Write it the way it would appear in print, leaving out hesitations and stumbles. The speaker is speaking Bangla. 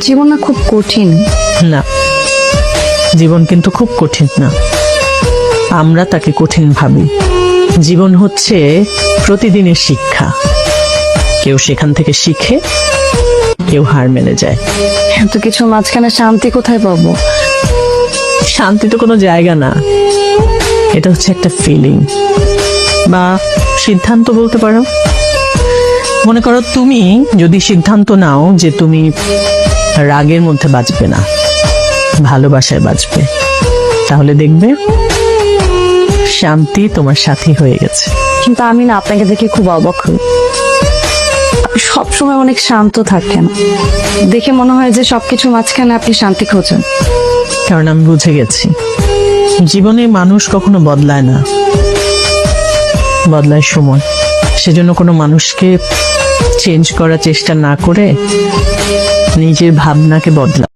জীবন না খুব কঠিন। না, জীবন কিন্তু খুব কঠিন না, আমরা তাকে কঠিন ভাবি। জীবন হচ্ছে প্রতিদিনের শিক্ষা, কেউ সেখান থেকে শিখে, কেউ হার মেনে যায়। এত কিছু মাঝখানে শান্তি কোথায় পাবো? শান্তি তো কোনো জায়গা না, এটা হচ্ছে একটা ফিলিং বা সিদ্ধান্ত বলতে পারো। মনে করো তুমি যদি সিদ্ধান্ত নাও যে তুমি রাগের মধ্যে বাঁচবে না, ভালোবাসায় বাঁচবে, তাহলে দেখবে শান্তি তোমার সাথী হয়ে গেছে। কিন্তু আমি না আপনাকে দেখে খুব অবাক হই। আপনি সবসময় অনেক শান্ত থাকেন, দেখে মনে হয় যে সবকিছু মাঝখানে আপনি শান্তি খোঁজেন। কারণ আমি বুঝে গেছি জীবনে মানুষ কখনো বদলায় না, বদলায় সময়। সেজন্য কোনো মানুষকে চেঞ্জ করার চেষ্টা না করে নিজের ভাবনাকে বদলা।